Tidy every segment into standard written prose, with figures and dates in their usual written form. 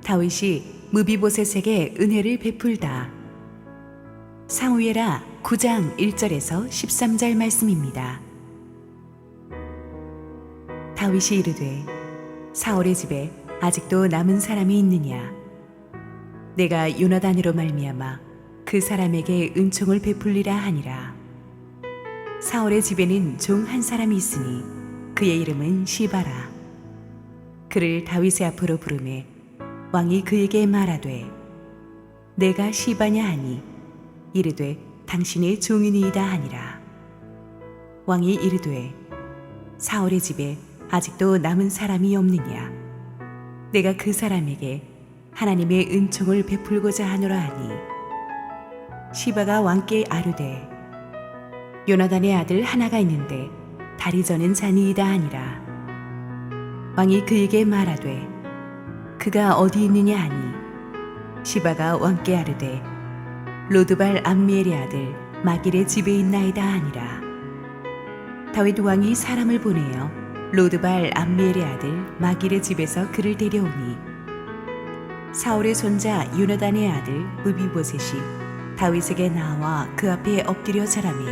다윗이 무비보셋에게 은혜를 베풀다. 사무엘하 9장 1절에서 13절 말씀입니다. 다윗이 이르되 사울의 집에 아직도 남은 사람이 있느냐? 내가 요나단으로 말미암아 그 사람에게 은총을 베풀리라 하니라. 사울의 집에는 종 한 사람이 있으니 그의 이름은 시바라. 그를 다윗의 앞으로 부르매 왕이 그에게 말하되 내가 시바냐 하니 이르되 당신의 종이니이다 하니라. 왕이 이르되 사울의 집에 아직도 남은 사람이 없느냐? 내가 그 사람에게 하나님의 은총을 베풀고자 하노라 하니 시바가 왕께 아뢰되 요나단의 아들 하나가 있는데 다리 저는 자니이다 하니라. 왕이 그에게 말하되 그가 어디 있느냐 하니 시바가 왕께 아뢰되 로드발 암미엘의 아들 마길의 집에 있나이다 하니라. 다윗 왕이 사람을 보내어 로드발 암미엘의 아들 마길의 집에서 그를 데려오니 사울의 손자 요나단의 아들 무비보셋이 다윗에게 나와 그 앞에 엎드려 자라매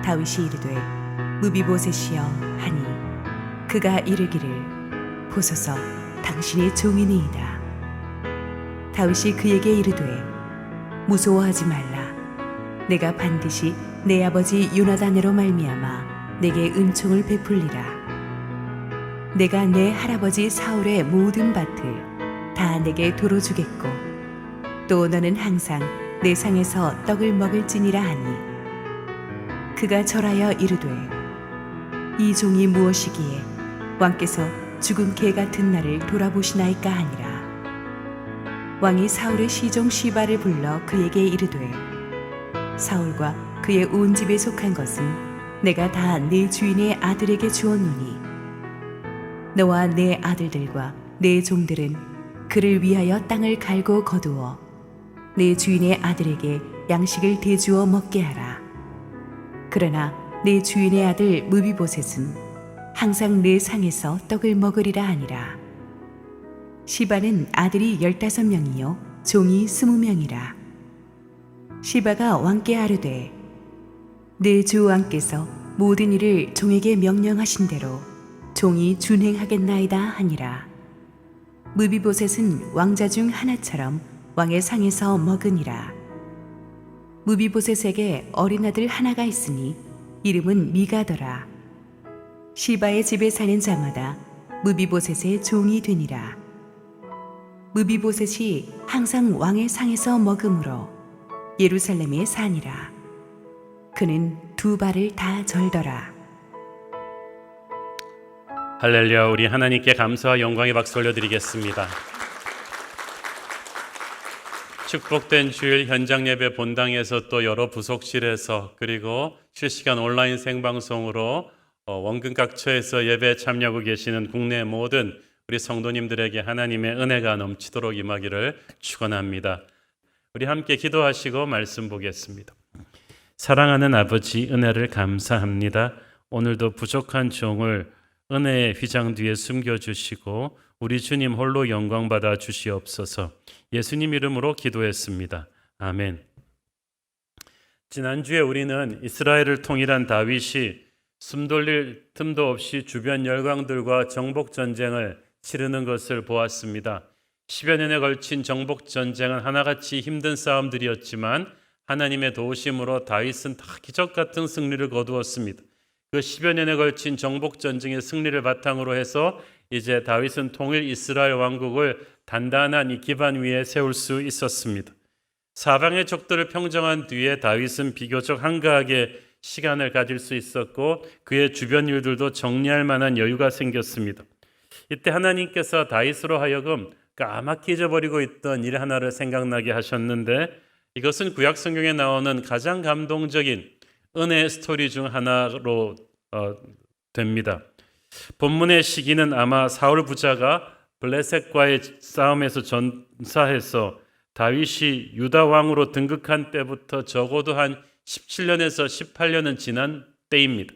다윗이 이르되 무비보셋이여 하니 그가 이르기를 보소서 당신의 종이니이다. 다윗이 그에게 이르되 무서워하지 말라. 내가 반드시 내 아버지 요나단으로 말미암아 내게 은총을 베풀리라. 내가 내 할아버지 사울의 모든 밭을 다 내게 도로 주겠고 또 너는 항상 내 상에서 떡을 먹을지니라 하니 그가 절하여 이르되 이 종이 무엇이기에 왕께서 죽은 개 같은 나를 돌아보시나이까 하니라. 왕이 사울의 시종 시바를 불러 그에게 이르되 사울과 그의 온 집에 속한 것은 내가 다 내 주인의 아들에게 주었노니 너와 내 아들들과 내 종들은 그를 위하여 땅을 갈고 거두어 내 주인의 아들에게 양식을 대주어 먹게 하라. 그러나 내 주인의 아들 무비보셋은 항상 내 상에서 떡을 먹으리라 하니라. 시바는 아들이 15명이요 종이 20명이라. 시바가 왕께 아뢰되 내 주 왕께서 모든 일을 종에게 명령하신 대로 종이 준행하겠나이다 하니라. 무비보셋은 왕자 중 하나처럼 왕의 상에서 먹으니라. 무비보셋에게 어린 아들 하나가 있으니 이름은 미가더라. 시바의 집에 사는 자마다 무비보셋의 종이 되니라. 무비보셋이 항상 왕의 상에서 먹으므로 예루살렘에 사니라. 그는 두 발을 다 절더라. 할렐루야. 우리 하나님께 감사와 영광의 박수 올려드리겠습니다. 축복된 주일 현장 예배 본당에서 또 여러 부속실에서 그리고 실시간 온라인 생방송으로 원근 각처에서 예배에 참여하고 계시는 국내 모든 우리 성도님들에게 하나님의 은혜가 넘치도록 임하기를 축원합니다. 우리 함께 기도하시고 말씀 보겠습니다. 사랑하는 아버지, 은혜를 감사합니다. 오늘도 부족한 종을 은혜의 휘장 뒤에 숨겨주시고 우리 주님 홀로 영광받아 주시옵소서. 예수님 이름으로 기도했습니다. 아멘. 지난주에 우리는 이스라엘을 통일한 다윗이 숨 돌릴 틈도 없이 주변 열강들과 정복 전쟁을 치르는 것을 보았습니다. 10여 년에 걸친 정복 전쟁은 하나같이 힘든 싸움들이었지만 하나님의 도우심으로 다윗은 다 기적 같은 승리를 거두었습니다. 그 10여 년에 걸친 정복 전쟁의 승리를 바탕으로 해서 이제 다윗은 통일 이스라엘 왕국을 단단한 이 기반 위에 세울 수 있었습니다. 사방의 적들을 평정한 뒤에 다윗은 비교적 한가하게 시간을 가질 수 있었고 그의 주변 일들도 정리할 만한 여유가 생겼습니다. 이때 하나님께서 다윗으로 하여금 까맣게 잊어버리고 있던 일 하나를 생각나게 하셨는데 이것은 구약 성경에 나오는 가장 감동적인 은혜의 스토리 중 하나로 됩니다. 본문의 시기는 아마 사울 부자가 블레셋과의 싸움에서 전사해서 다윗이 유다 왕으로 등극한 때부터 적어도 한 17년에서 18년은 지난 때입니다.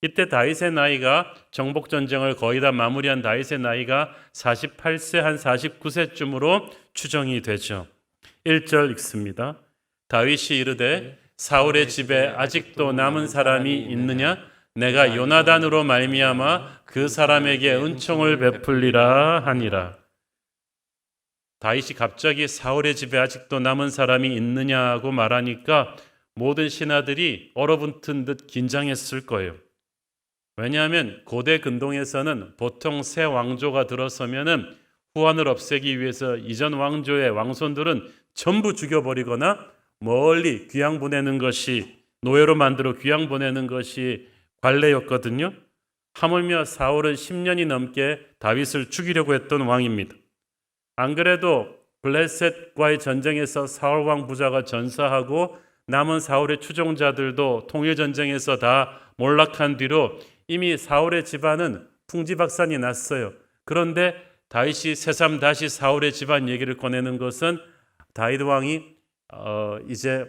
이때 다윗의 나이가 정복 전쟁을 거의 다 마무리한 다윗의 나이가 48세 한 49세쯤으로 추정이 되죠. 1절 읽습니다. 다윗이 이르되 사울의 집에 아직도 남은 사람이 있느냐? 내가 요나단으로 말미암아 그 사람에게 은총을 베풀리라 하니라. 다윗이 갑자기 사울의 집에 아직도 남은 사람이 있느냐고 말하니까 모든 신하들이 얼어붙은 듯 긴장했을 거예요. 왜냐하면 고대 근동에서는 보통 새 왕조가 들어서면은 후환을 없애기 위해서 이전 왕조의 왕손들은 전부 죽여버리거나 멀리 귀양 보내는 것이, 노예로 만들어 귀양 보내는 것이 관례였거든요. 하물며 사울은 10년이 넘게 다윗을 죽이려고 했던 왕입니다. 안 그래도 블레셋과의 전쟁에서 사울 왕 부자가 전사하고 남은 사울의 추종자들도 통일전쟁에서 다 몰락한 뒤로 이미 사울의 집안은 풍지박산이 났어요. 그런데 다윗이 새삼 다시 사울의 집안 얘기를 꺼내는 것은 다윗 왕이 이제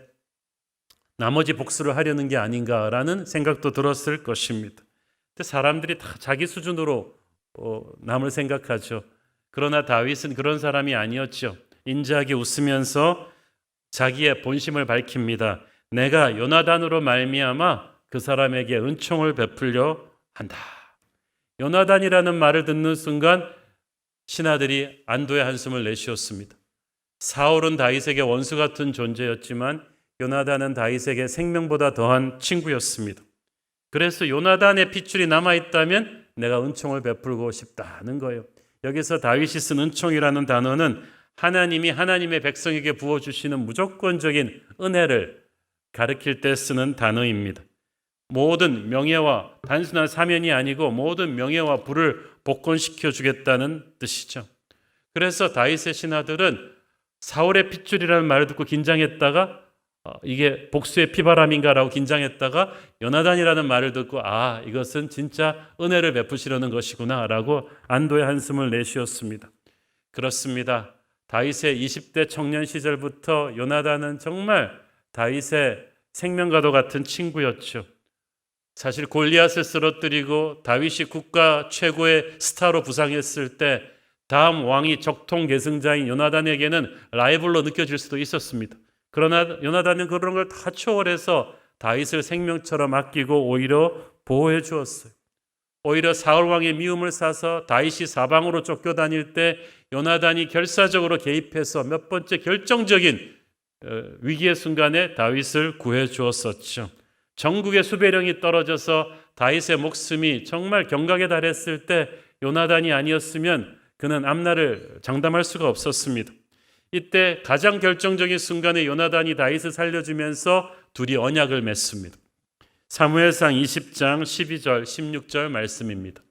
나머지 복수를 하려는 게 아닌가라는 생각도 들었을 것입니다. 근데 사람들이 다 자기 수준으로 남을 생각하죠. 그러나 다윗은 그런 사람이 아니었죠. 인자하게 웃으면서 자기의 본심을 밝힙니다. 내가 요나단으로 말미암아 그 사람에게 은총을 베풀려 한다. 요나단이라는 말을 듣는 순간 신하들이 안도의 한숨을 내쉬었습니다. 사울은 다윗에게 원수 같은 존재였지만 요나단은 다윗에게 생명보다 더한 친구였습니다. 그래서 요나단의 핏줄이 남아있다면 내가 은총을 베풀고 싶다는 거예요. 여기서 다윗이 쓴 은총이라는 단어는 하나님이 하나님의 백성에게 부어주시는 무조건적인 은혜를 가리킬 때 쓰는 단어입니다. 모든 명예와 단순한 사면이 아니고 모든 명예와 부를 복권시켜 주겠다는 뜻이죠. 그래서 다윗의 신하들은 사울의 핏줄이라는 말을 듣고 긴장했다가 이게 복수의 피바람인가라고 긴장했다가 요나단이라는 말을 듣고 이것은 진짜 은혜를 베푸시려는 것이구나 라고 안도의 한숨을 내쉬었습니다. 그렇습니다. 다윗의 20대 청년 시절부터 요나단은 정말 다윗의 생명과도 같은 친구였죠. 사실 골리앗을 쓰러뜨리고 다윗이 국가 최고의 스타로 부상했을 때 다음 왕이 적통 계승자인 요나단에게는 라이벌로 느껴질 수도 있었습니다. 그러나 요나단은 그런 걸 다 초월해서 다윗을 생명처럼 아끼고 오히려 보호해 주었어요. 오히려 사울 왕의 미움을 사서 다윗이 사방으로 쫓겨다닐 때 요나단이 결사적으로 개입해서 몇 번째 결정적인 위기의 순간에 다윗을 구해 주었었죠. 전국의 수배령이 떨어져서 다윗의 목숨이 정말 경각에 달했을 때 요나단이 아니었으면 그는 앞날을 장담할 수가 없었습니다. 이때 가장 결정적인 순간에 요나단이 다윗을 살려주면서 둘이 언약을 맺습니다. 사무엘상 20장 12절 16절 말씀입니다.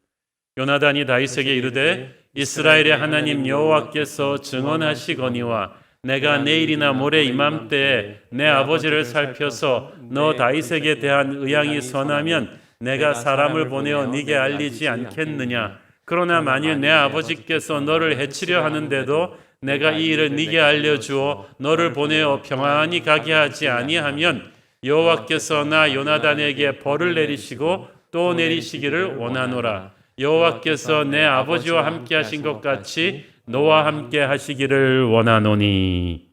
요나단이 다윗에게 이르되 이스라엘의 하나님 여호와께서 증언하시거니와 내가 내일이나 모레 이맘때에 내 아버지를 살펴서 너 다윗에게 대한 의향이 선하면 내가 사람을 보내어 네게 알리지 않겠느냐. 그러나 만일 내 아버지께서 너를 해치려 하는데도 내가 이 일을 네게 알려주어 너를 보내어 평안히 가게 하지 아니하면 여호와께서 나 요나단에게 벌을 내리시고 또 내리시기를 원하노라. 여호와께서 내 아버지와 함께 하신 것 같이 너와 함께 하시기를 원하노니.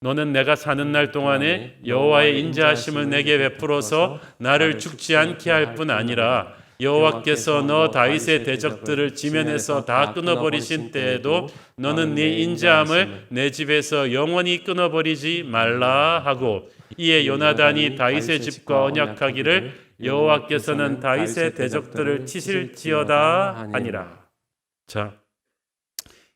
너는 내가 사는 날 동안에 여호와의 인자하심을 내게 베풀어서 나를 죽지 않게 할 뿐 아니라 여호와께서 너 다윗의 대적들을 지면에서 다 끊어버리신 때에도 너는 네 인자함을 내 집에서 영원히 끊어버리지 말라 하고 이에 요나단이 다윗의 집과 언약하기를 여호와께서는 다윗의 대적들을 치실지어다 하니라. 자,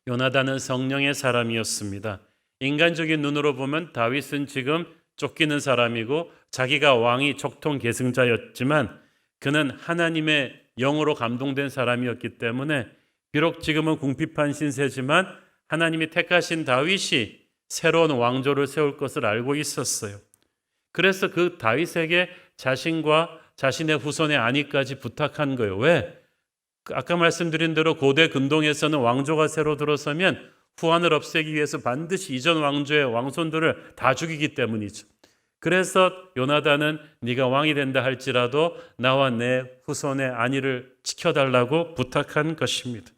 요나단은 성령의 사람이었습니다. 인간적인 눈으로 보면 다윗은 지금 쫓기는 사람이고 자기가 왕이 적통 계승자였지만 그는 하나님의 영으로 감동된 사람이었기 때문에 비록 지금은 궁핍한 신세지만 하나님이 택하신 다윗이 새로운 왕조를 세울 것을 알고 있었어요. 그래서 그 다윗에게 자신과 자신의 후손의 안위까지 부탁한 거예요. 왜? 아까 말씀드린 대로 고대 근동에서는 왕조가 새로 들어서면 후환을 없애기 위해서 반드시 이전 왕조의 왕손들을 다 죽이기 때문이죠. 그래서 요나단은 네가 왕이 된다 할지라도 나와 내 후손의 안위를 지켜달라고 부탁한 것입니다.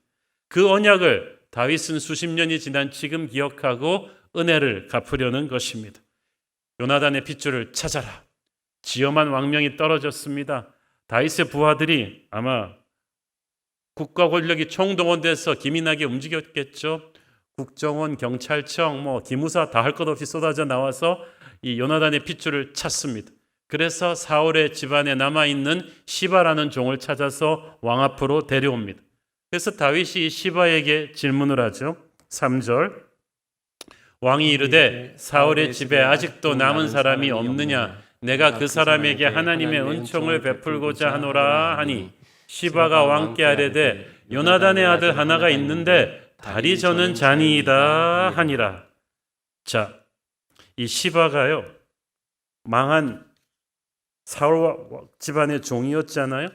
그 언약을 다윗은 수십 년이 지난 지금 기억하고 은혜를 갚으려는 것입니다. 요나단의 핏줄을 찾아라. 지엄한 왕명이 떨어졌습니다. 다윗의 부하들이 아마 국가 권력이 총동원돼서 기민하게 움직였겠죠. 국정원, 경찰청, 기무사 다 할 것 없이 쏟아져 나와서 이 요나단의 핏줄을 찾습니다. 그래서 사울의 집안에 남아있는 시바라는 종을 찾아서 왕 앞으로 데려옵니다. 그래서 다윗이 이 시바에게 질문을 하죠. 3절 왕이 이르되 사울의 집에 아직도 남은 사람이 없느냐? 내가 그 사람에게 하나님의 은총을 베풀고자 하노라 하니 시바가 왕께 아뢰되 요나단의 아들 하나가 있는데 다리 저는 자니이다 하니라. 자, 이 시바가요 망한 사울 집안의 종이었잖아요.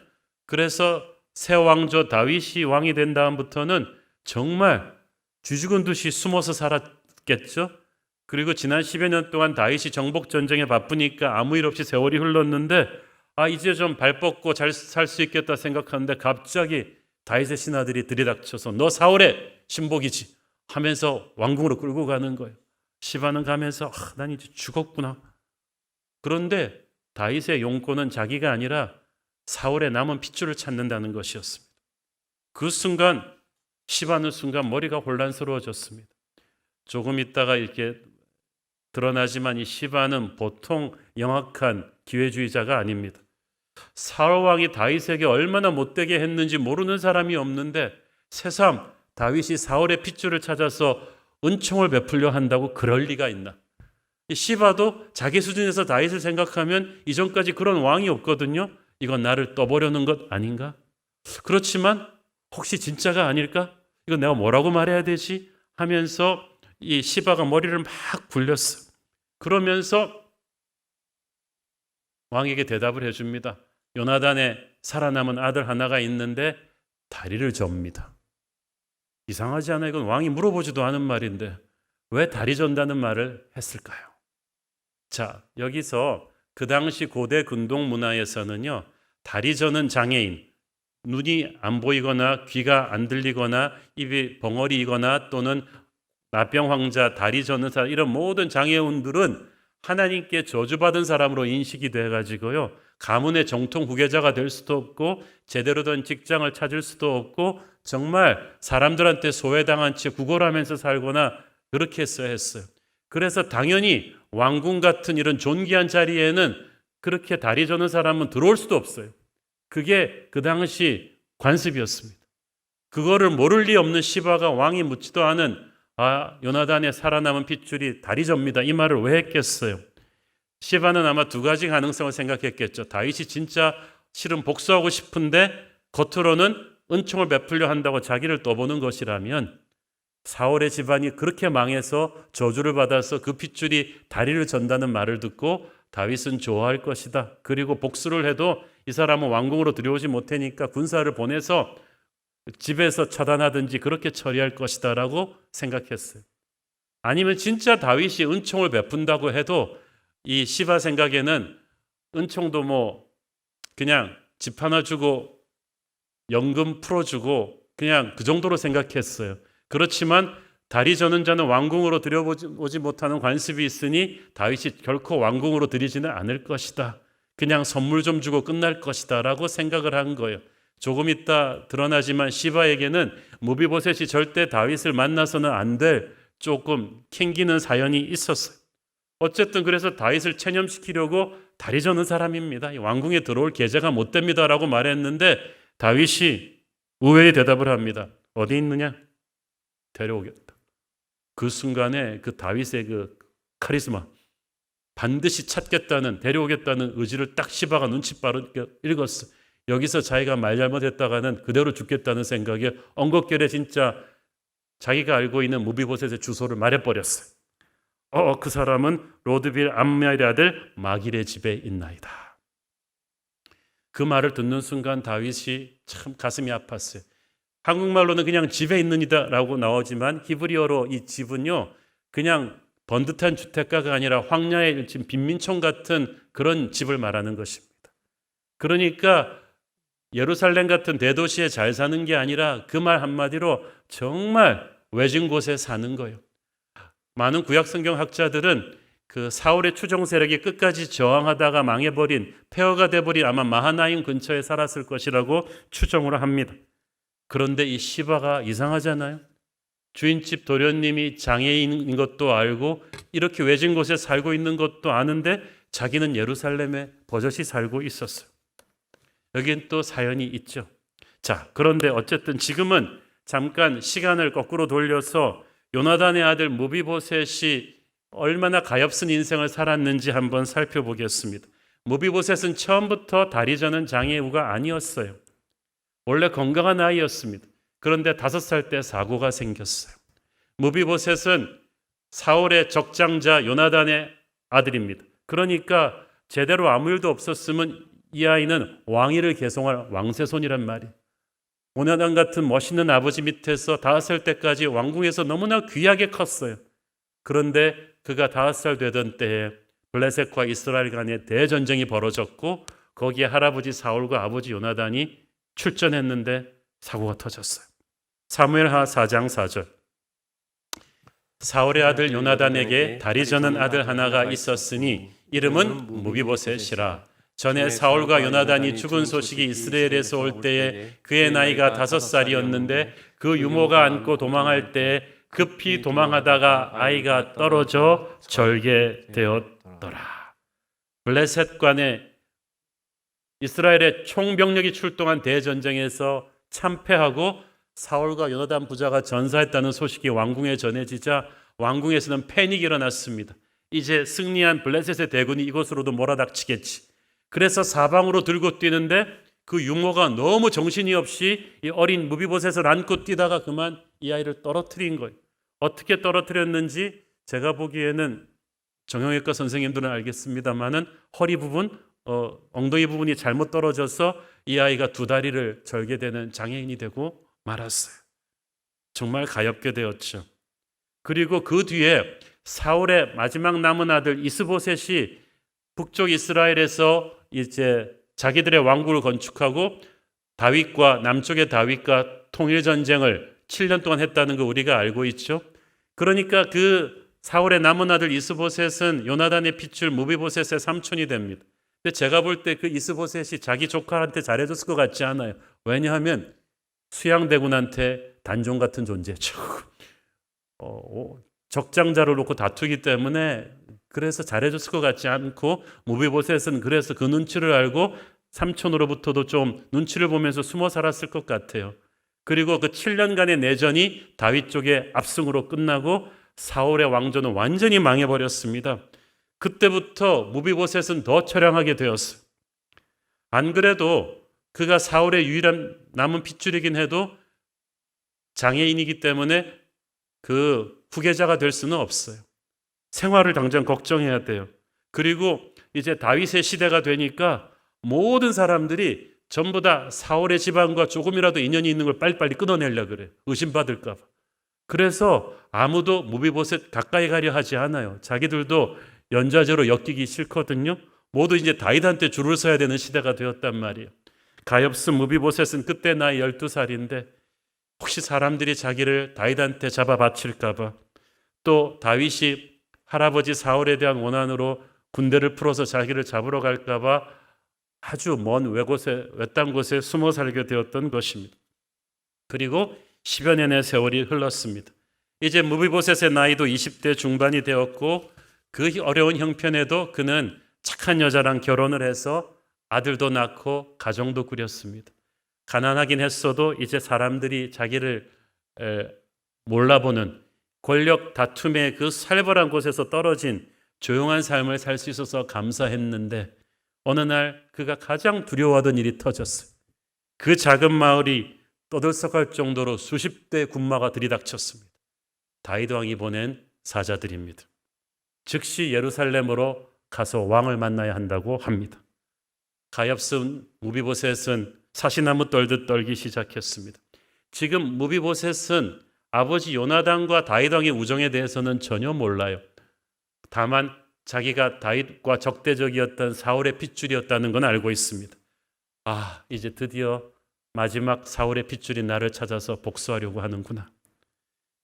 그래서 새 왕조 다윗이 왕이 된 다음부터는 정말 쥐죽은 듯이 숨어서 살았겠죠. 그리고 지난 10여 년 동안 다윗이 정복 전쟁에 바쁘니까 아무 일 없이 세월이 흘렀는데 이제 좀 발 뻗고 잘 살 수 있겠다 생각하는데 갑자기 다윗의 신하들이 들이닥쳐서 너 사울의 신복이지 하면서 왕궁으로 끌고 가는 거예요. 시바는 가면서 난 이제 죽었구나. 그런데 다윗의 용건은 자기가 아니라 사울의 남은 핏줄을 찾는다는 것이었습니다. 그 순간 시바는 순간 머리가 혼란스러워졌습니다. 조금 있다가 이렇게 드러나지만 이 시바는 보통 영악한 기회주의자가 아닙니다. 사울 왕이 다윗에게 얼마나 못되게 했는지 모르는 사람이 없는데 새삼 다윗이 사울의 핏줄을 찾아서 은총을 베풀려 한다고 그럴 리가 있나? 이 시바도 자기 수준에서 다윗을 생각하면 이전까지 그런 왕이 없거든요. 이건 나를 떠보려는 것 아닌가? 그렇지만 혹시 진짜가 아닐까? 이거 내가 뭐라고 말해야 되지? 하면서 이 시바가 머리를 막 굴렸어. 그러면서 왕에게 대답을 해줍니다. 요나단의 살아남은 아들 하나가 있는데 다리를 접니다. 이상하지 않아요? 이건 왕이 물어보지도 않은 말인데 왜 다리 전다는 말을 했을까요? 자, 여기서 그 당시 고대 근동 문화에서는요, 다리 저는 장애인, 눈이 안 보이거나 귀가 안 들리거나 입이 벙어리이거나 또는 나병 환자, 다리 저는 사람, 이런 모든 장애운들은 하나님께 저주받은 사람으로 인식이 돼가지고요, 가문의 정통 후계자가 될 수도 없고 제대로 된 직장을 찾을 수도 없고 정말 사람들한테 소외당한 채 구걸하면서 살거나 그렇게 했어요. 그래서 당연히 왕궁 같은 이런 존귀한 자리에는 그렇게 다리 저는 사람은 들어올 수도 없어요. 그게 그 당시 관습이었습니다. 그거를 모를 리 없는 시바가 왕이 묻지도 않은 요나단의 살아남은 핏줄이 다리 접니다. 이 말을 왜 했겠어요? 시바는 아마 두 가지 가능성을 생각했겠죠. 다윗이 진짜 실은 복수하고 싶은데 겉으로는 은총을 베풀려 한다고 자기를 떠보는 것이라면 사울의 집안이 그렇게 망해서 저주를 받아서 그 핏줄이 다리를 전다는 말을 듣고 다윗은 좋아할 것이다. 그리고 복수를 해도 이 사람은 왕궁으로 들여오지 못하니까 군사를 보내서 집에서 처단하든지 그렇게 처리할 것이다 라고 생각했어요. 아니면 진짜 다윗이 은총을 베푼다고 해도 이 시바 생각에는 은총도 그냥 집 하나 주고 연금 풀어주고 그냥 그 정도로 생각했어요. 그렇지만 다리 저는 자는 왕궁으로 들여오지 못하는 관습이 있으니 다윗이 결코 왕궁으로 들이지는 않을 것이다. 그냥 선물 좀 주고 끝날 것이다 라고 생각을 한 거예요. 조금 있다 드러나지만 시바에게는 무비보셋이 절대 다윗을 만나서는 안 될 조금 캥기는 사연이 있었어요. 어쨌든 그래서 다윗을 체념시키려고 다리 저는 사람입니다. 왕궁에 들어올 계제가 못 됩니다 라고 말했는데 다윗이 의외의 대답을 합니다. 어디 있느냐? 데려오겠다. 그 순간에 그 다윗의 그 카리스마, 반드시 찾겠다는, 데려오겠다는 의지를 딱 시바가 눈치 빠르게 읽었어. 여기서 자기가 말 잘못했다가는 그대로 죽겠다는 생각에 엉겁결에 진짜 자기가 알고 있는 무비보셋의 주소를 말해버렸어요. 그 사람은 로드빌 암멜의 아들 마길의 집에 있나이다. 그 말을 듣는 순간 다윗이 참 가슴이 아팠어요. 한국말로는 그냥 집에 있느니다라고 나오지만 히브리어로 이 집은요, 그냥 번듯한 주택가가 아니라 황야의 지금 빈민촌 같은 그런 집을 말하는 것입니다. 그러니까 예루살렘 같은 대도시에 잘 사는 게 아니라 그 말 한마디로 정말 외진 곳에 사는 거예요. 많은 구약성경 학자들은 그 사울의 추종 세력이 끝까지 저항하다가 망해버린 폐허가 돼버린 아마 마하나임 근처에 살았을 것이라고 추정을 합니다. 그런데 이 시바가 이상하잖아요. 주인집 도련님이 장애인인 것도 알고 이렇게 외진 곳에 살고 있는 것도 아는데 자기는 예루살렘에 버젓이 살고 있었어요. 여긴 또 사연이 있죠. 자, 그런데 어쨌든 지금은 잠깐 시간을 거꾸로 돌려서 요나단의 아들 무비보셋이 얼마나 가엾은 인생을 살았는지 한번 살펴보겠습니다. 무비보셋은 처음부터 다리 저는 장애우가 아니었어요. 원래 건강한 아이였습니다. 그런데 5살 때 사고가 생겼어요. 무비보셋은 사울의 적장자 요나단의 아들입니다. 그러니까 제대로 아무 일도 없었으면 이 아이는 왕위를 계승할 왕세손이란 말이에요. 요나단 같은 멋있는 아버지 밑에서 5살 때까지 왕궁에서 너무나 귀하게 컸어요. 그런데 그가 5살 되던 때에 블레셋과 이스라엘 간의 대전쟁이 벌어졌고 거기에 할아버지 사울과 아버지 요나단이 출전했는데 사고가 터졌어요. 사무엘하 4장 4절. 사울의 아들 요나단에게 다리 저는 아들 하나가 있었으니 이름은 무비보셋이라. 전에 사울과 요나단이 죽은 소식이 이스라엘에서 올 때에 그의 나이가 5살이었는데 그 유모가 안고 도망할 때에 급히 도망하다가 아이가 떨어져 절개되었더라. 블레셋 간의 이스라엘의 총병력이 출동한 대전쟁에서 참패하고 사울과 요나단 부자가 전사했다는 소식이 왕궁에 전해지자 왕궁에서는 패닉이 일어났습니다. 이제 승리한 블레셋의 대군이 이곳으로도 몰아닥치겠지. 그래서 사방으로 들고 뛰는데 그 유모가 너무 정신이 없이 이 어린 무비보셋을 안고 뛰다가 그만 이 아이를 떨어뜨린 거예요. 어떻게 떨어뜨렸는지 제가 보기에는 정형외과 선생님들은 알겠습니다만은 허리 부분, 엉덩이 부분이 잘못 떨어져서 이 아이가 2다리를 절개되는 장애인이 되고 말았어요. 정말 가엾게 되었죠. 그리고 그 뒤에 사울의 마지막 남은 아들 이스보셋이 북쪽 이스라엘에서 이제 자기들의 왕국을 건축하고 다윗과 남쪽의 다윗과 통일 전쟁을 7년 동안 했다는 거 우리가 알고 있죠. 그러니까 그 사울의 남은 아들 이스보셋은 요나단의 핏줄 무비보셋의 삼촌이 됩니다. 근데 제가 볼 때 그 이스보셋이 자기 조카한테 잘해줬을 것 같지 않아요. 왜냐하면 수양대군한테 단종 같은 존재죠. 적장자를 놓고 다투기 때문에 그래서 잘해줬을 것 같지 않고 무비보셋은 그래서 그 눈치를 알고 삼촌으로부터도 좀 눈치를 보면서 숨어 살았을 것 같아요. 그리고 그 7년간의 내전이 다윗 쪽의 압승으로 끝나고 사울의 왕조는 완전히 망해버렸습니다. 그때부터 무비보셋은 더 처량하게 되었어요. 안 그래도 그가 사울의 유일한 남은 핏줄이긴 해도 장애인이기 때문에 그 후계자가 될 수는 없어요. 생활을 당장 걱정해야 돼요. 그리고 이제 다윗의 시대가 되니까 모든 사람들이 전부 다 사울의 집안과 조금이라도 인연이 있는 걸 빨리빨리 끊어내려고 그래요. 의심받을까 봐. 그래서 아무도 무비보셋 가까이 가려 하지 않아요. 자기들도 연좌제로 엮이기 싫거든요. 모두 이제 다윗한테 줄을 서야 되는 시대가 되었단 말이에요. 가엾은 무비보셋은 그때 나이 12살인데 혹시 사람들이 자기를 다윗한테 잡아 바칠까 봐, 또 다윗이 할아버지 사울에 대한 원한으로 군대를 풀어서 자기를 잡으러 갈까 봐 아주 먼 외딴 곳에 숨어 살게 되었던 것입니다. 그리고 10여 년의 세월이 흘렀습니다. 이제 무비보셋의 나이도 20대 중반이 되었고 그 어려운 형편에도 그는 착한 여자랑 결혼을 해서 아들도 낳고 가정도 꾸렸습니다. 가난하긴 했어도 이제 사람들이 자기를 몰라보는 권력 다툼의 그 살벌한 곳에서 떨어진 조용한 삶을 살 수 있어서 감사했는데 어느 날 그가 가장 두려워하던 일이 터졌어요. 그 작은 마을이 떠들썩할 정도로 수십 대 군마가 들이닥쳤습니다. 다윗 왕이 보낸 사자들입니다. 즉시 예루살렘으로 가서 왕을 만나야 한다고 합니다. 가엾은 무비보셋은 사시나무 떨듯 떨기 시작했습니다. 지금 무비보셋은 아버지 요나단과 다윗 왕의 우정에 대해서는 전혀 몰라요. 다만 자기가 다윗과 적대적이었던 사울의 핏줄이었다는 건 알고 있습니다. 이제 드디어 마지막 사울의 핏줄이 나를 찾아서 복수하려고 하는구나.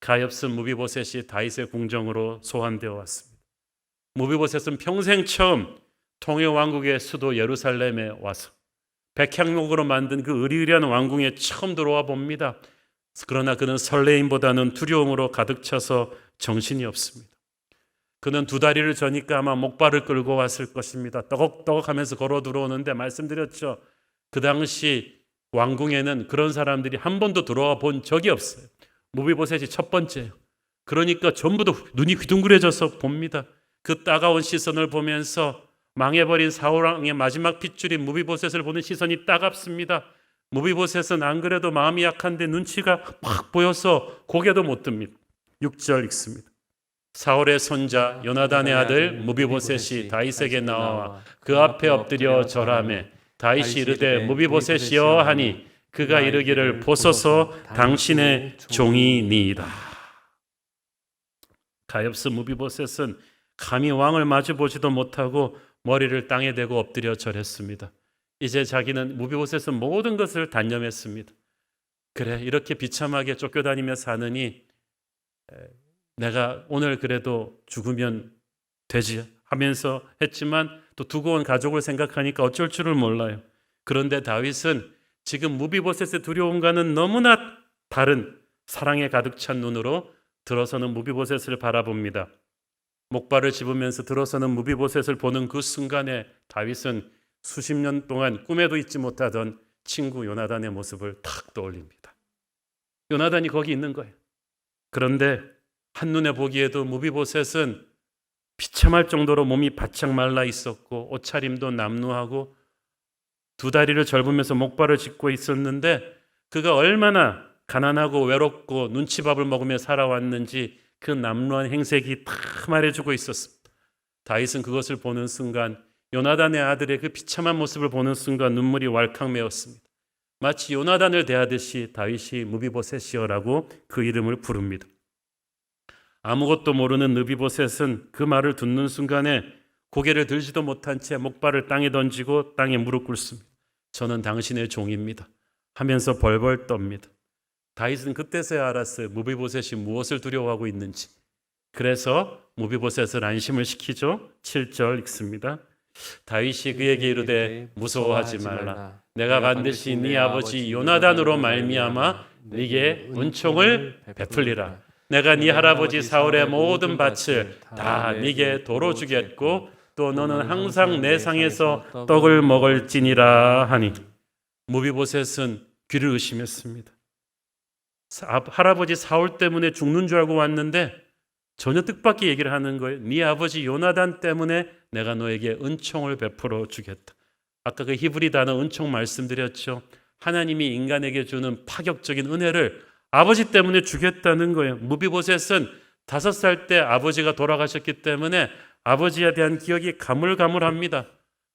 가엾은 무비보셋이 다윗의 궁정으로 소환되어 왔습니다. 무비보셋은 평생 처음 통일왕국의 수도 예루살렘에 와서 백향목으로 만든 그 으리으리한 왕궁에 처음 들어와 봅니다. 그러나 그는 설레임보다는 두려움으로 가득 차서 정신이 없습니다. 그는 두 다리를 저니까 아마 목발을 끌고 왔을 것입니다. 떠걱떠걱 하면서 걸어 들어오는데 말씀드렸죠. 그 당시 왕궁에는 그런 사람들이 한 번도 들어와 본 적이 없어요. 무비보셋이 첫 번째예요. 그러니까 전부 다 눈이 휘둥그레져서 봅니다. 그 따가운 시선을 보면서 망해버린 사울왕의 마지막 핏줄인 무비보셋을 보는 시선이 따갑습니다. 무비보셋은 안 그래도 마음이 약한데 눈치가 팍 보여서 고개도 못 듭니다. 6절 읽습니다. 사울의 손자 요나단의 아들 무비보셋이 다윗에게 나와 그 앞에 엎드려 절하매 다윗이 이르되 무비보셋이여 하니 그가 이르기를 보소서 당신의 종이니이다. 가엾은 무비보셋은 감히 왕을 마주보지도 못하고 머리를 땅에 대고 엎드려 절했습니다. 이제 자기는 무비보셋은 모든 것을 단념했습니다. 그래, 이렇게 비참하게 쫓겨다니며 사느니 내가 오늘 그래도 죽으면 되지 하면서 했지만 또 두고 온 가족을 생각하니까 어쩔 줄을 몰라요. 그런데 다윗은 지금 무비보셋의 두려움과는 너무나 다른 사랑에 가득 찬 눈으로 들어서는 무비보셋을 바라봅니다. 목발을 집으면서 들어서는 무비보셋을 보는 그 순간에 다윗은 수십 년 동안 꿈에도 잊지 못하던 친구 요나단의 모습을 탁 떠올립니다. 요나단이 거기 있는 거예요. 그런데 한눈에 보기에도 무비보셋은 비참할 정도로 몸이 바짝 말라 있었고 옷차림도 남루하고 두 다리를 절부면서 목발을 짚고 있었는데 그가 얼마나 가난하고 외롭고 눈치밥을 먹으며 살아왔는지 그 남루한 행색이 다 말해주고 있었습니다. 다윗은 그것을 보는 순간 요나단의 아들의 그 비참한 모습을 보는 순간 눈물이 왈칵 메었습니다. 마치 요나단을 대하듯이 다윗이 무비보셋이여라고 그 이름을 부릅니다. 아무것도 모르는 무비보셋은 그 말을 듣는 순간에 고개를 들지도 못한 채 목발을 땅에 던지고 땅에 무릎 꿇습니다. 저는 당신의 종입니다 하면서 벌벌 떱니다. 다윗은 그때서야 알았어요. 무비보셋이 무엇을 두려워하고 있는지. 그래서 무비보셋을 안심을 시키죠. 7절 읽습니다. 다윗이 그에게 이르되 무서워하지 말라. 내가 반드시 네 아버지 요나단으로 말미암아 네게 은총을 베풀리라. 내가 네 할아버지 사울의 모든 밭을 다 네게 도로 주겠고 또 너는 항상 내 상에서 떡을 먹을지니라 하니. 무비보셋은 귀를 의심했습니다. 할아버지 사울 때문에 죽는 줄 알고 왔는데 전혀 뜻밖의 얘기를 하는 거예요. 네 아버지 요나단 때문에 내가 너에게 은총을 베풀어 주겠다. 아까 그 히브리 단어 은총 말씀드렸죠. 하나님이 인간에게 주는 파격적인 은혜를 아버지 때문에 주겠다는 거예요. 무비보셋은 5살 때 아버지가 돌아가셨기 때문에 아버지에 대한 기억이 가물가물합니다.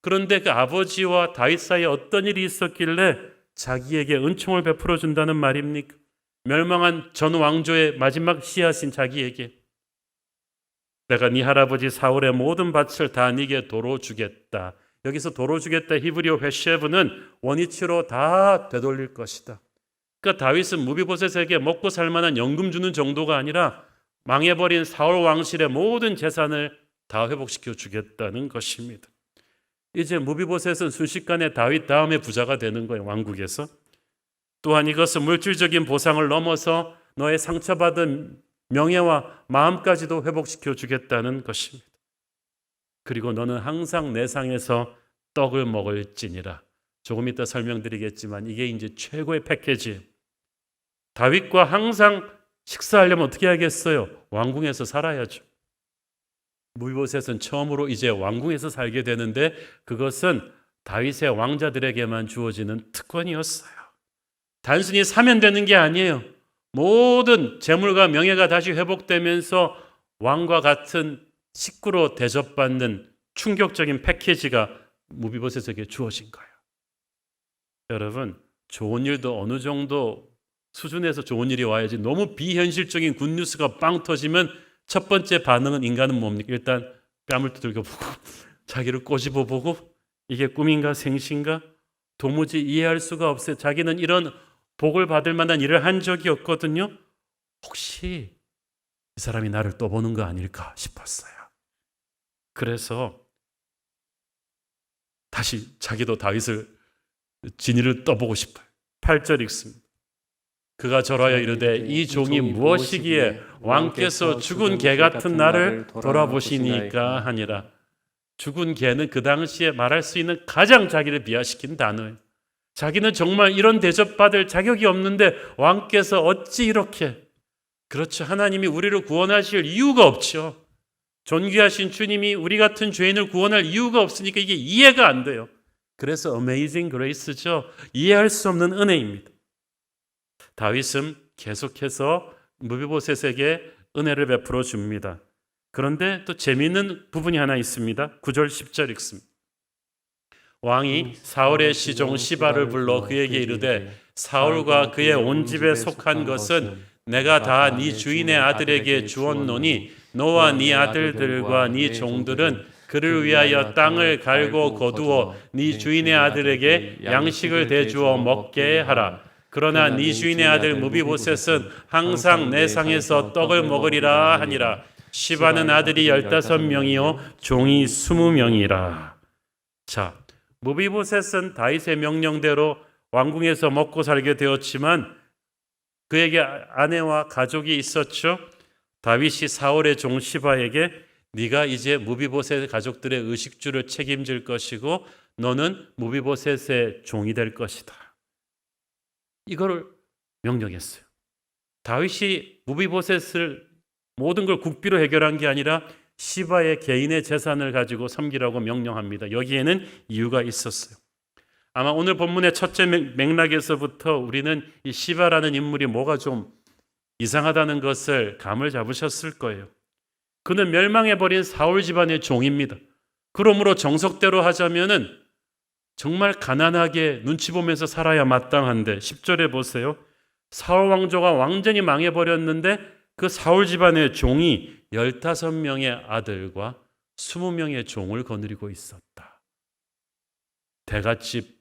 그런데 그 아버지와 다윗 사이에 어떤 일이 있었길래 자기에게 은총을 베풀어 준다는 말입니까? 멸망한 전 왕조의 마지막 씨앗인 자기에게 내가 네 할아버지 사울의 모든 밭을 다 네게 도로 주겠다. 여기서 도로 주겠다 히브리어 회쉐브는 원위치로 다 되돌릴 것이다. 그러니까 다윗은 무비보셋에게 먹고 살만한 연금 주는 정도가 아니라 망해버린 사울 왕실의 모든 재산을 다 회복시켜 주겠다는 것입니다. 이제 무비보셋은 순식간에 다윗 다음에 부자가 되는 거예요. 왕국에서. 또한 이것은 물질적인 보상을 넘어서 너의 상처받은 명예와 마음까지도 회복시켜 주겠다는 것입니다. 그리고 너는 항상 내 상에서 떡을 먹을지니라. 조금 이따 설명드리겠지만 이게 이제 최고의 패키지예요. 다윗과 항상 식사하려면 어떻게 해야겠어요? 왕궁에서 살아야죠. 무비보셋은 처음으로 이제 왕궁에서 살게 되는데 그것은 다윗의 왕자들에게만 주어지는 특권이었어요. 단순히 사면 되는 게 아니에요. 모든 재물과 명예가 다시 회복되면서 왕과 같은 식구로 대접받는 충격적인 패키지가 무비보셋에게 주어진 거예요. 여러분, 좋은 일도 어느 정도 수준에서 좋은 일이 와야지 너무 비현실적인 굿뉴스가 빵 터지면 첫 번째 반응은 인간은 뭡니까? 일단 뺨을 두들겨 보고 자기를 꼬집어 보고 이게 꿈인가 생신가 도무지 이해할 수가 없어요. 자기는 이런 복을 받을 만한 일을 한 적이 없거든요. 혹시 이 사람이 나를 또 보는 거 아닐까 싶었어요. 그래서 다시 자기도 다윗을 진이를 떠보고 싶어요. 8절 읽습니다. 그가 절하여 이르되 이 종이 무엇이기에 왕께서 죽은 개 같은 나를 돌아보시니까 하니라. 죽은 개는 그 당시에 말할 수 있는 가장 자기를 비하시킨 단어예요. 자기는 정말 이런 대접받을 자격이 없는데 왕께서 어찌 이렇게, 그렇죠, 하나님이 우리를 구원하실 이유가 없죠. 존귀하신 주님이 우리 같은 죄인을 구원할 이유가 없으니까 이게 이해가 안 돼요. 그래서 Amazing Grace죠. 이해할 수 없는 은혜입니다. 다윗은 계속해서 무비보셋에게 은혜를 베풀어 줍니다. 그런데 또 재미있는 부분이 하나 있습니다. 9절 10절 읽습니다. 왕이 사울의 시종 시바를 불러 그에게 이르되 사울과 그의 온 집에 속한 것은 내가 다 네 주인의 아들에게 주었노니 너와 네 아들들과 네 종들은 그를 위하여 땅을 갈고 거두어 네 주인의 아들에게 양식을 대주어 먹게 하라. 그러나 네 주인의 아들 무비보셋은 항상 내 상에서 떡을 먹으리라 하니라. 시바는 아들이 15명이요 종이 20명이라. 자, 무비보셋은 다윗의 명령대로 왕궁에서 먹고 살게 되었지만 그에게 아내와 가족이 있었죠. 다윗이 사울의 종 시바에게 네가 이제 무비보셋 가족들의 의식주를 책임질 것이고 너는 무비보셋의 종이 될 것이다. 이걸 명령했어요. 다윗이 무비보셋을 모든 걸 국비로 해결한 게 아니라 시바의 개인의 재산을 가지고 섬기라고 명령합니다. 여기에는 이유가 있었어요. 아마 오늘 본문의 첫째 맥락에서부터 우리는 이 시바라는 인물이 뭐가 좀 이상하다는 것을 감을 잡으셨을 거예요. 그는 멸망해버린 사울 집안의 종입니다. 그러므로 정석대로 하자면은 정말 가난하게 눈치 보면서 살아야 마땅한데 10절에 보세요. 사울 왕조가 완전히 망해버렸는데 그 사울 집안의 종이 15명의 아들과 20명의 종을 거느리고 있었다. 대갓집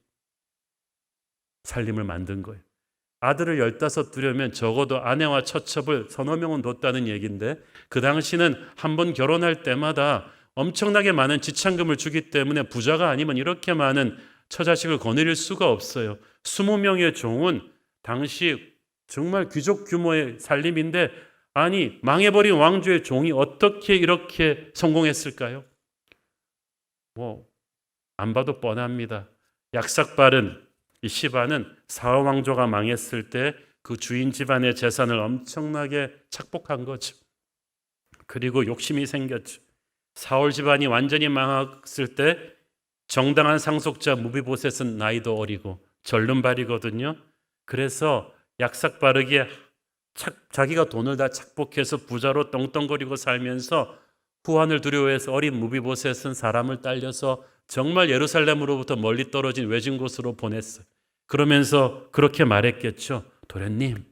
살림을 만든 거예요. 아들을 15 두려면 적어도 아내와 처첩을 서너 명은 뒀다는 얘기인데 그 당시는 한 번 결혼할 때마다 엄청나게 많은 지참금을 주기 때문에 부자가 아니면 이렇게 많은 처자식을 거느릴 수가 없어요. 20명의 종은 당시 정말 귀족 규모의 살림인데 아니 망해버린 왕조의 종이 어떻게 이렇게 성공했을까요? 안 봐도 뻔합니다. 약삭빠른 이 시바는 사울 왕조가 망했을 때 그 주인 집안의 재산을 엄청나게 착복한 거죠. 그리고 욕심이 생겼죠. 사울 집안이 완전히 망했을 때 정당한 상속자 무비보셋은 나이도 어리고 절름발이거든요. 그래서 약삭빠르게 자기가 돈을 다 착복해서 부자로 떵떵거리고 살면서 후환을 두려워해서 어린 무비보셋은 사람을 딸려서 정말 예루살렘으로부터 멀리 떨어진 외진 곳으로 보냈어요. 그러면서 그렇게 말했겠죠. 도련님,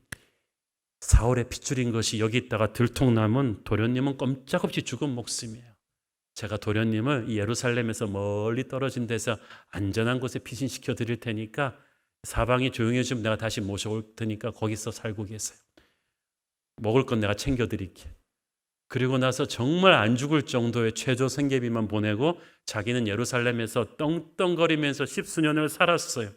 사울의 핏줄인 것이 여기 있다가 들통나면 도련님은 꼼짝없이 죽은 목숨이에요. 제가 도련님을 이 예루살렘에서 멀리 떨어진 데서 안전한 곳에 피신시켜 드릴 테니까 사방이 조용해지면 내가 다시 모셔올 테니까 거기서 살고 계세요. 먹을 건 내가 챙겨드릴게. 그리고 나서 정말 안 죽을 정도의 최저 생계비만 보내고 자기는 예루살렘에서 떵떵거리면서 10수년을 살았어요.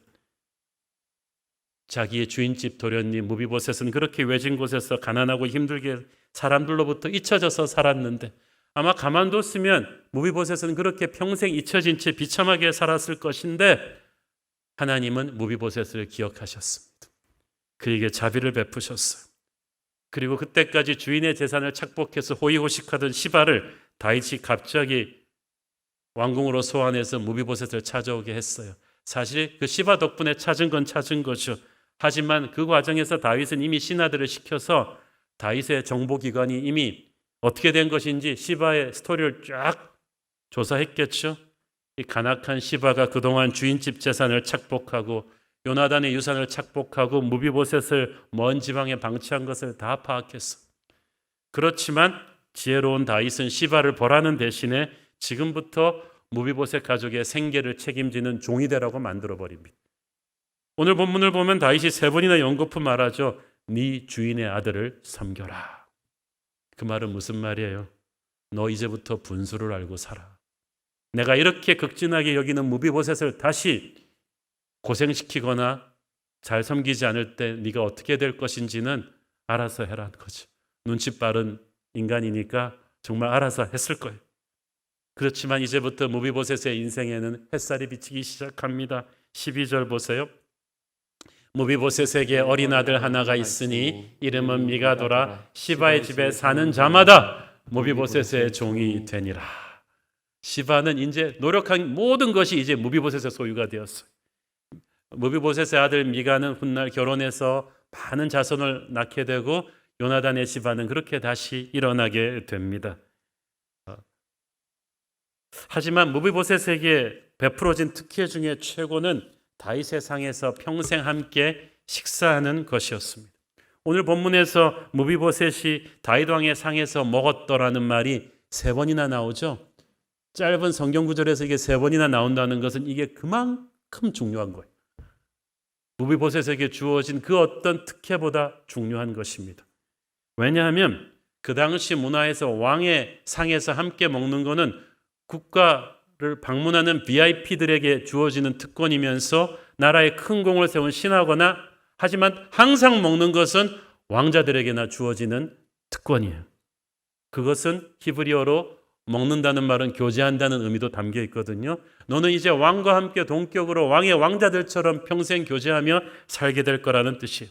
자기의 주인집 도련님 무비보셋은 그렇게 외진 곳에서 가난하고 힘들게 사람들로부터 잊혀져서 살았는데 아마 가만뒀으면 무비보셋은 그렇게 평생 잊혀진 채 비참하게 살았을 것인데 하나님은 무비보셋을 기억하셨습니다. 그에게 자비를 베푸셨어요. 그리고 그때까지 주인의 재산을 착복해서 호의호식하던 시바를 다윗이 갑자기 왕궁으로 소환해서 무비보셋을 찾아오게 했어요. 사실 그 시바 덕분에 찾은 건 찾은 거죠. 하지만 그 과정에서 다윗은 이미 신하들을 시켜서 다윗의 정보기관이 이미 어떻게 된 것인지 시바의 스토리를 쫙 조사했겠죠. 이 간악한 시바가 그동안 주인집 재산을 착복하고 요나단의 유산을 착복하고 무비보셋을 먼 지방에 방치한 것을 다 파악했어. 그렇지만 지혜로운 다윗은 시바를 벌하는 대신에 지금부터 무비보셋 가족의 생계를 책임지는 종이 되라고 만들어 버립니다. 오늘 본문을 보면 다윗이 3번이나 연거푸 말하죠. 네 주인의 아들을 섬겨라. 그 말은 무슨 말이에요? 너 이제부터 분수를 알고 살아. 내가 이렇게 극진하게 여기는 무비보셋을 다시 고생시키거나 잘 섬기지 않을 때 네가 어떻게 될 것인지는 알아서 해라는 거죠. 눈치 빠른 인간이니까 정말 알아서 했을 거예요. 그렇지만 이제부터 무비보셋의 인생에는 햇살이 비치기 시작합니다. 12절 보세요. 무비보셋에게 어린 아들 하나가 있으니 이름은 미가도라. 시바의 집에 사는 자마다 무비보셋의 종이 되니라. 시바는 이제 노력한 모든 것이 이제 무비보셋의 소유가 되었어요. 무비보셋의 아들 미가는 훗날 결혼해서 많은 자손을 낳게 되고 요나단의 시바는 그렇게 다시 일어나게 됩니다. 하지만 무비보셋에게 베풀어진 특혜 중에 최고는 다윗의 상에서 평생 함께 식사하는 것이었습니다. 오늘 본문에서 무비보셋이 다윗 왕의 상에서 먹었더라는 말이 3번이나 나오죠. 짧은 성경 구절에서 이게 3번이나 나온다는 것은 이게 그만큼 중요한 거예요. 무비보셋에게 주어진 그 어떤 특혜보다 중요한 것입니다. 왜냐하면 그 당시 문화에서 왕의 상에서 함께 먹는 것은 국가를 방문하는 VIP들에게 주어지는 특권이면서 나라에 큰 공을 세운 신하거나 하지만 항상 먹는 것은 왕자들에게나 주어지는 특권이에요. 그것은 히브리어로 먹는다는 말은 교제한다는 의미도 담겨 있거든요. 너는 이제 왕과 함께 동격으로 왕의 왕자들처럼 평생 교제하며 살게 될 거라는 뜻이에요.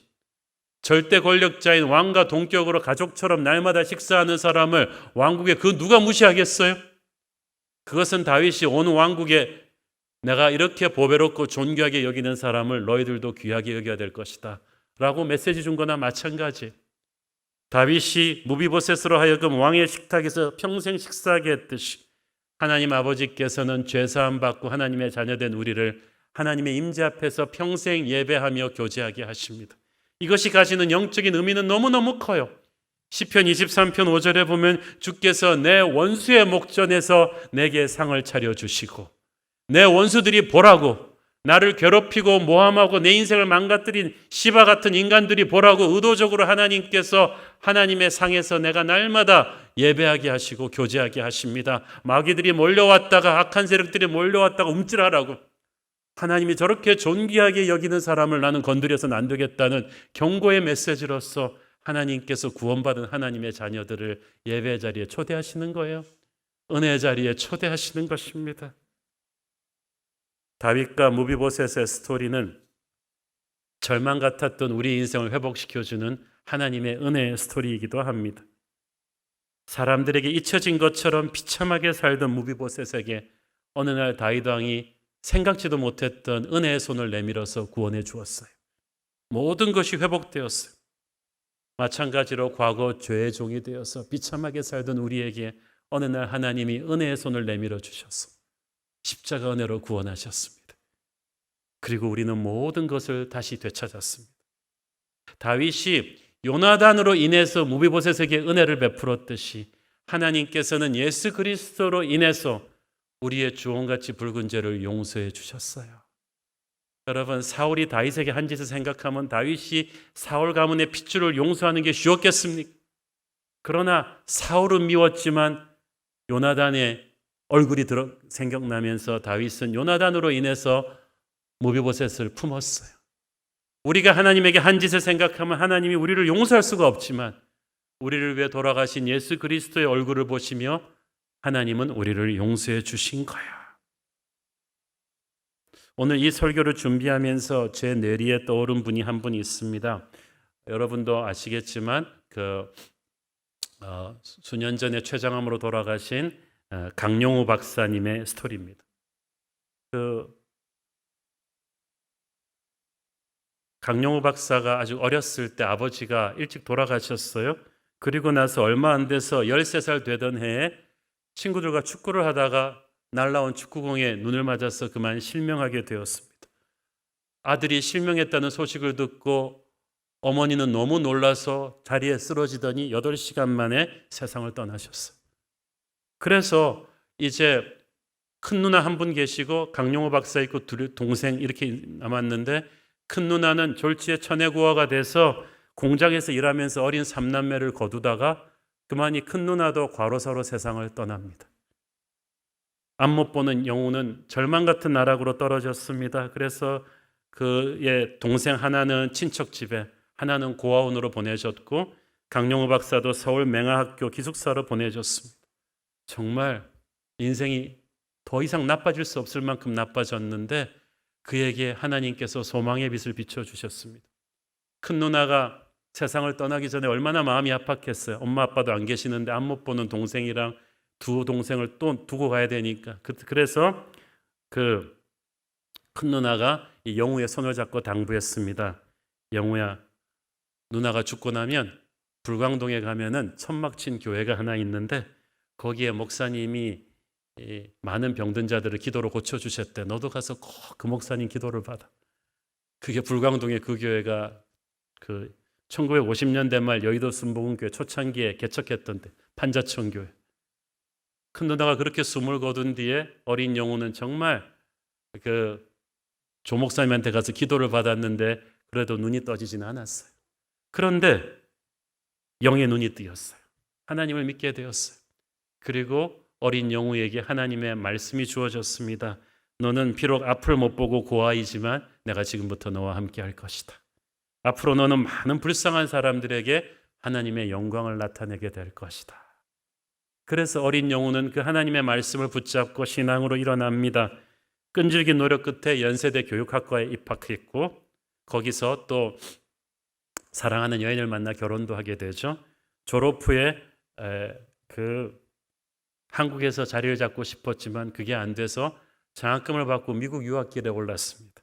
절대 권력자인 왕과 동격으로 가족처럼 날마다 식사하는 사람을 왕국에 그 누가 무시하겠어요? 그것은 다윗이 온 왕국에 내가 이렇게 보배롭고 존귀하게 여기는 사람을 너희들도 귀하게 여겨야 될 것이다 라고 메시지 준 거나 마찬가지. 다윗이 무비보셋으로 하여금 왕의 식탁에서 평생 식사하게 했듯이 하나님 아버지께서는 죄사함 받고 하나님의 자녀된 우리를 하나님의 임재 앞에서 평생 예배하며 교제하게 하십니다. 이것이 가지는 영적인 의미는 너무너무 커요. 시편 23편 5절에 보면 주께서 내 원수의 목전에서 내게 상을 차려주시고 내 원수들이 보라고 나를 괴롭히고 모함하고 내 인생을 망가뜨린 시바 같은 인간들이 보라고 의도적으로 하나님께서 하나님의 상에서 내가 날마다 예배하게 하시고 교제하게 하십니다. 마귀들이 몰려왔다가 악한 세력들이 몰려왔다가 움찔하라고 하나님이 저렇게 존귀하게 여기는 사람을 나는 건드려서는 안 되겠다는 경고의 메시지로서 하나님께서 구원받은 하나님의 자녀들을 예배 자리에 초대하시는 거예요. 은혜 자리에 초대하시는 것입니다. 다윗과 무비보셋의 스토리는 절망 같았던 우리 인생을 회복시켜주는 하나님의 은혜의 스토리이기도 합니다. 사람들에게 잊혀진 것처럼 비참하게 살던 무비보셋에게 어느 날 다윗 왕이 생각지도 못했던 은혜의 손을 내밀어서 구원해 주었어요. 모든 것이 회복되었어요. 마찬가지로 과거 죄의 종이 되어서 비참하게 살던 우리에게 어느 날 하나님이 은혜의 손을 내밀어 주셔서 십자가 은혜로 구원하셨습니다. 그리고 우리는 모든 것을 다시 되찾았습니다. 다윗이 요나단으로 인해서 무비보셋에게 은혜를 베풀었듯이 하나님께서는 예수 그리스도로 인해서 우리의 주홍같이 붉은 죄를 용서해 주셨어요. 여러분, 사울이 다윗에게 한 짓을 생각하면 다윗이 사울 가문의 핏줄을 용서하는 게 쉬웠겠습니까? 그러나 사울은 미웠지만 요나단의 얼굴이 생각나면서 다윗은 요나단으로 인해서 무비보셋을 품었어요. 우리가 하나님에게 한 짓을 생각하면 하나님이 우리를 용서할 수가 없지만 우리를 위해 돌아가신 예수 그리스도의 얼굴을 보시며 하나님은 우리를 용서해 주신 거야. 오늘 이 설교를 준비하면서 제 뇌리에 떠오른 분이 한 분이 있습니다. 여러분도 아시겠지만 수년 전에 췌장암으로 돌아가신 강용우 박사님의 스토리입니다. 강용우 박사가 아주 어렸을 때 아버지가 일찍 돌아가셨어요. 그리고 나서 얼마 안 돼서 13살 되던 해에 친구들과 축구를 하다가 날라온 축구공에 눈을 맞아서 그만 실명하게 되었습니다. 아들이 실명했다는 소식을 듣고 어머니는 너무 놀라서 자리에 쓰러지더니 8시간 만에 세상을 떠나셨어요. 그래서 이제 큰 누나 한 분 계시고 강용호 박사 있고 동생 이렇게 남았는데, 큰 누나는 졸지에 천혜구화가 돼서 공장에서 일하면서 어린 삼남매를 거두다가 그만이 큰 누나도 과로사로 세상을 떠납니다. 앞 못 보는 영우는 절망 같은 나락으로 떨어졌습니다. 그래서 그의 동생 하나는 친척 집에, 하나는 고아원으로 보내졌고, 강용호 박사도 서울 맹아학교 기숙사로 보내졌습니다. 정말 인생이 더 이상 나빠질 수 없을 만큼 나빠졌는데, 그에게 하나님께서 소망의 빛을 비춰주셨습니다. 큰 누나가 세상을 떠나기 전에 얼마나 마음이 아팠겠어요. 엄마 아빠도 안 계시는데 앞 못 보는 동생이랑 두 동생을 또 두고 가야 되니까. 그래서 그 큰 누나가 이 영우의 손을 잡고 당부했습니다. 영우야, 누나가 죽고 나면 불광동에 가면은 천막친 교회가 하나 있는데 거기에 목사님이 많은 병든 자들을 기도로 고쳐주셨대. 너도 가서 꼭 그 목사님 기도를 받아. 그게 불광동의 그 교회가 그 1950년대 말 여의도 순복음교회 초창기에 개척했던 데, 판자촌교회. 큰 누나가 그렇게 숨을 거둔 뒤에 어린 영우는 정말 그 조목사님한테 가서 기도를 받았는데 그래도 눈이 떠지지는 않았어요. 그런데 영의 눈이 뜨였어요. 하나님을 믿게 되었어요. 그리고 어린 영우에게 하나님의 말씀이 주어졌습니다. 너는 비록 앞을 못 보고 고아이지만 내가 지금부터 너와 함께 할 것이다. 앞으로 너는 많은 불쌍한 사람들에게 하나님의 영광을 나타내게 될 것이다. 그래서 어린 영우는 그 하나님의 말씀을 붙잡고 신앙으로 일어납니다. 끈질긴 노력 끝에 연세대 교육학과에 입학했고, 거기서 또 사랑하는 여인을 만나 결혼도 하게 되죠. 졸업 후에 한국에서 자리를 잡고 싶었지만 그게 안 돼서 장학금을 받고 미국 유학길에 올랐습니다.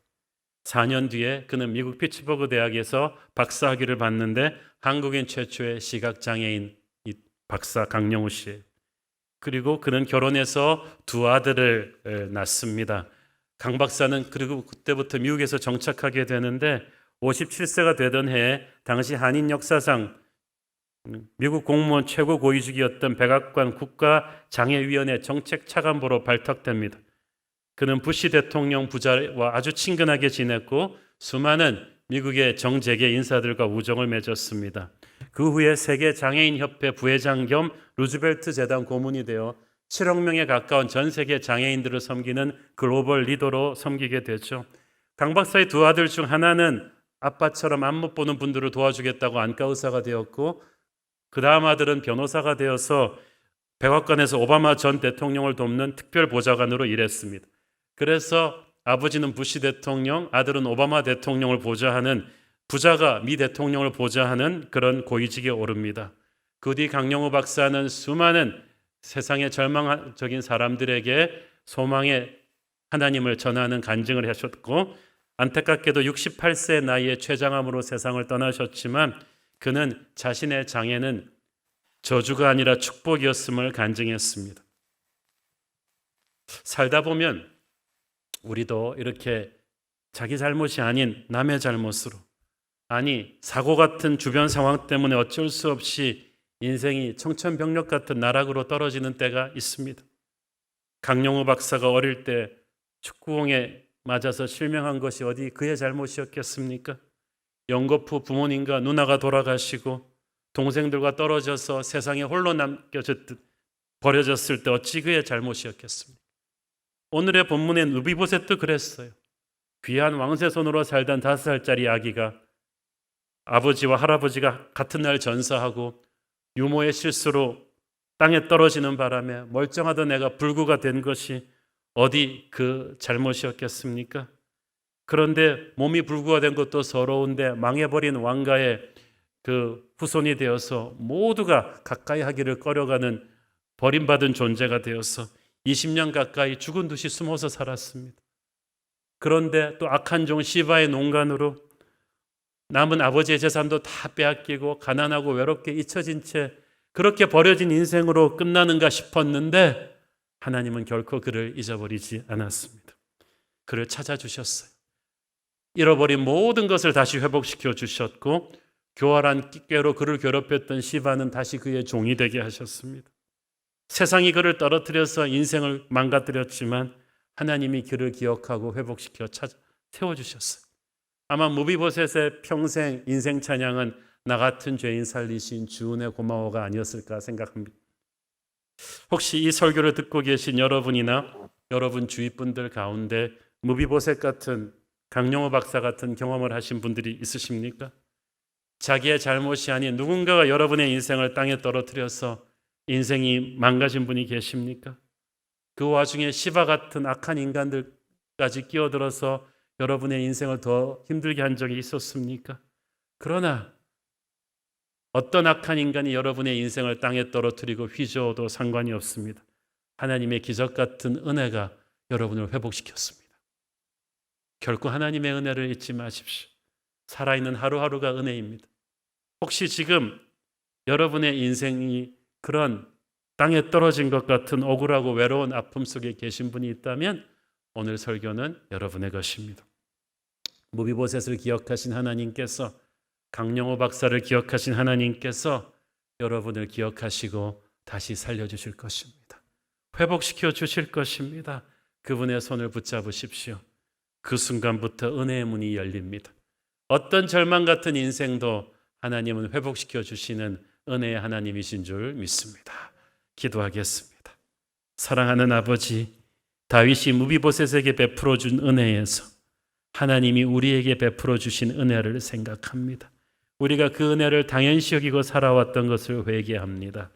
4년 뒤에 그는 미국 피츠버그 대학에서 박사학위를 받는데 한국인 최초의 시각장애인 박사 강영우 씨. 그리고 그는 결혼해서 두 아들을 낳습니다. 강 박사는 그리고 그때부터 미국에서 정착하게 되는데 57세가 되던 해에 당시 한인 역사상 미국 공무원 최고 고위직이었던 백악관 국가장애위원회 정책차관보로 발탁됩니다. 그는 부시 대통령 부자와 아주 친근하게 지냈고 수많은 미국의 정재계 인사들과 우정을 맺었습니다. 그 후에 세계장애인협회 부회장 겸 루즈벨트 재단 고문이 되어 7억 명에 가까운 전 세계 장애인들을 섬기는 글로벌 리더로 섬기게 되죠. 강 박사의 두 아들 중 하나는 아빠처럼 앞 못 보는 분들을 도와주겠다고 안과 의사가 되었고, 그 다음 아들은 변호사가 되어서 백악관에서 오바마 전 대통령을 돕는 특별보좌관으로 일했습니다. 그래서 아버지는 부시 대통령, 아들은 오바마 대통령을 보좌하는, 부자가 미 대통령을 보좌하는 그런 고위직에 오릅니다. 그 뒤 강영우 박사는 수많은 세상의 절망적인 사람들에게 소망의 하나님을 전하는 간증을 하셨고, 안타깝게도 68세 나이에 췌장암으로 세상을 떠나셨지만 그는 자신의 장애는 저주가 아니라 축복이었음을 간증했습니다. 살다 보면 우리도 이렇게 자기 잘못이 아닌 남의 잘못으로, 아니 사고 같은 주변 상황 때문에 어쩔 수 없이 인생이 청천벽력 같은 나락으로 떨어지는 때가 있습니다. 강영우 박사가 어릴 때 축구공에 맞아서 실명한 것이 어디 그의 잘못이었겠습니까? 연거푸 부모님과 누나가 돌아가시고 동생들과 떨어져서 세상에 홀로 버려졌을 때 어찌 그의 잘못이었겠습니까? 오늘의 본문의 느비보셋도 그랬어요. 귀한 왕세 손으로 살던 5살짜리 아기가 아버지와 할아버지가 같은 날 전사하고 유모의 실수로 땅에 떨어지는 바람에 멀쩡하던 애가 불구가 된 것이 어디 그 잘못이었겠습니까? 그런데 몸이 불구가 된 것도 서러운데 망해버린 왕가의 그 후손이 되어서 모두가 가까이 하기를 꺼려가는 버림받은 존재가 되어서 20년 가까이 죽은 듯이 숨어서 살았습니다. 그런데 또 악한 종 시바의 농간으로 남은 아버지의 재산도 다 빼앗기고 가난하고 외롭게 잊혀진 채 그렇게 버려진 인생으로 끝나는가 싶었는데 하나님은 결코 그를 잊어버리지 않았습니다. 그를 찾아주셨어요. 잃어버린 모든 것을 다시 회복시켜 주셨고 교활한 꾀로 그를 괴롭혔던 시바는 다시 그의 종이 되게 하셨습니다. 세상이 그를 떨어뜨려서 인생을 망가뜨렸지만 하나님이 그를 기억하고 회복시켜 세워주셨어요. 아마 무비보셋의 평생 인생 찬양은 나 같은 죄인 살리신 주은혜 고마워가 아니었을까 생각합니다. 혹시 이 설교를 듣고 계신 여러분이나 여러분 주위 분들 가운데 무비보셋 같은 강영호 박사 같은 경험을 하신 분들이 있으십니까? 자기의 잘못이 아닌 누군가가 여러분의 인생을 땅에 떨어뜨려서 인생이 망가진 분이 계십니까? 그 와중에 시바 같은 악한 인간들까지 끼어들어서 여러분의 인생을 더 힘들게 한 적이 있었습니까? 그러나 어떤 악한 인간이 여러분의 인생을 땅에 떨어뜨리고 휘저어도 상관이 없습니다. 하나님의 기적 같은 은혜가 여러분을 회복시켰습니다. 결코 하나님의 은혜를 잊지 마십시오. 살아있는 하루하루가 은혜입니다. 혹시 지금 여러분의 인생이 그런 땅에 떨어진 것 같은 억울하고 외로운 아픔 속에 계신 분이 있다면 오늘 설교는 여러분의 것입니다. 무비보셋을 기억하신 하나님께서, 강영호 박사를 기억하신 하나님께서 여러분을 기억하시고 다시 살려주실 것입니다. 회복시켜 주실 것입니다. 그분의 손을 붙잡으십시오. 그 순간부터 은혜의 문이 열립니다. 어떤 절망 같은 인생도 하나님은 회복시켜 주시는 은혜의 하나님이신 줄 믿습니다. 기도하겠습니다. 사랑하는 아버지, 다윗이 무비보셋에게 베풀어 준 은혜에서 하나님이 우리에게 베풀어 주신 은혜를 생각합니다. 우리가 그 은혜를 당연시 여기고 살아왔던 것을 회개합니다.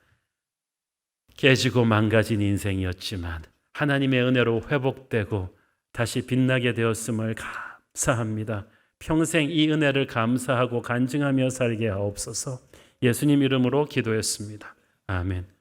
깨지고 망가진 인생이었지만 하나님의 은혜로 회복되고 다시 빛나게 되었음을 감사합니다. 평생 이 은혜를 감사하고 간증하며 살게 하옵소서. 예수님 이름으로 기도했습니다. 아멘.